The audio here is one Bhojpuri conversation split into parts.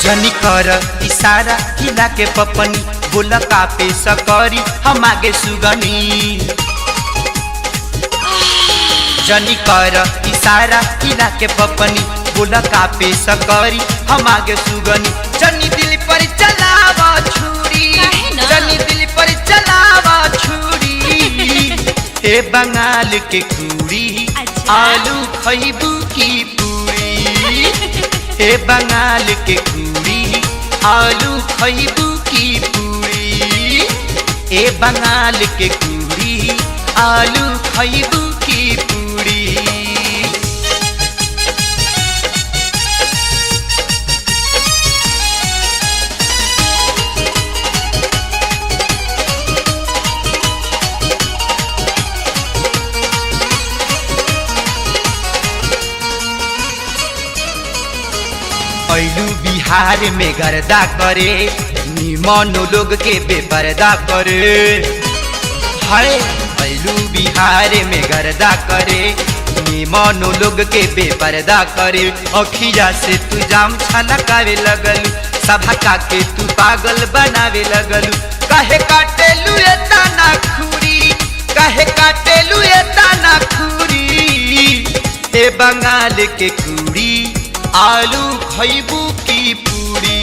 जनी कर इशारा हिला के पपनी बोल का पे सकरी हम आगे सुगनी जनी कर इशारा हिला के पपनी बोल का पे सकरी हम आगे सुगनी जनी दिल पर चलावा छुरी जनी दिल पर चलावा छुरी हे बंगाल के कुड़ी आलू खैबू की पूरी हे बंगाल के कुड़ी आलू खैबू की पूरी ए बंगाल के कुड़ी आलू खैबू की पूरी ऐलू बिहार में गर्दा करे निमन लोग के बेपर्दा करे हाय ऐलू बिहार में गर्दा करे निमन लोग के बेपर्दा करे अखिया से तू जाम छलकावे लगलू सभा के तू पागल बनावे लगलू काहे काटेलू एता ना खूरी काहे काटेलू एता ना खूरी ए बंगाल के कुड़ी आलू खैबू की पूरी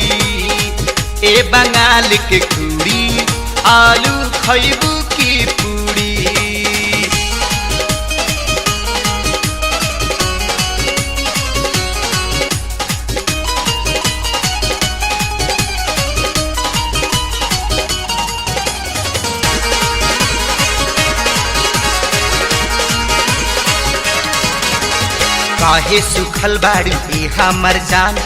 ए बंगाल के कुड़ी आलू खैबू की पूरी काहे सुखल बाड़ी ए हमर जान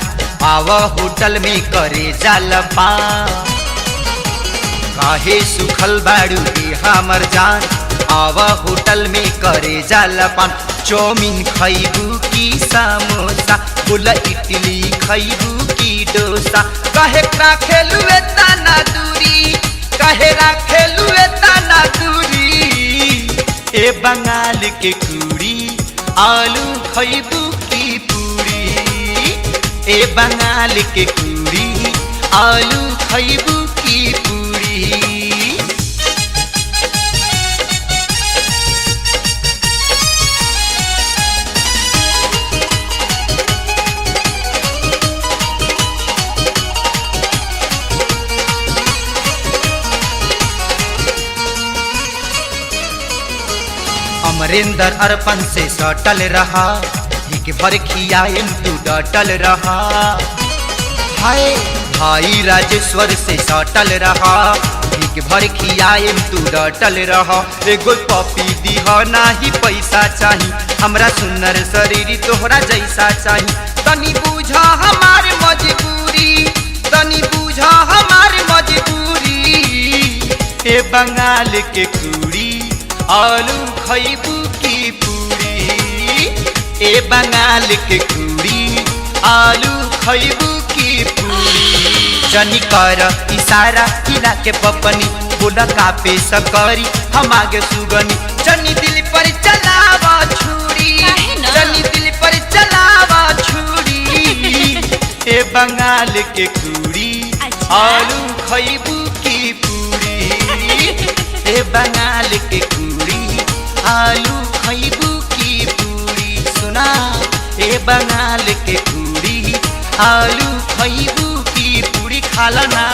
आवा होटल में करे जलपान काहे सुखल बाड़ी ए हमर जान आवा होटल में करे जलपान चौमिन खैबू की समोसा बोला इडली खैबू की डोसा काहे राखेलू एता ना दूरी काहे राखेलू एता ना दूरी ए बंगाल के कुड़ी आलू खैबू की पूरी ए बंगाल के कुड़ी आलू खैबू की पूरी अमरेंद्र अर्पण से सटल रहा एक भर खियाएम तू डटल रहा हाय भाई राजेश्वर से सटल रहा एक भर खियाएम तू डटल रहा एगो पपी दीह नाही पैसा चाही हमरा सुनर शरीर तोहरा जैसा चाही तनी बुझा हमार मजबूरी तनी बुझा हमार मजबूरी ए बंगाल के कुड़ी आलू खैबू की पूरी ए बंगाल के कुड़ी आलू खैबू की पूरी जनी कर इशारा हिला के पपनी बोला का पे सकरी हम आगे सुगनी जनी दिल पर चलावा छुरी जनी दिल पर चलावा छुरी ए बंगाल के कुड़ी आलू खैबू की पूरी ए बंगाल के कुड़ी आलू खैबू की पूरी सुना ए बंगाल के कुड़ी आलू खैबू की पूरी खाला ना।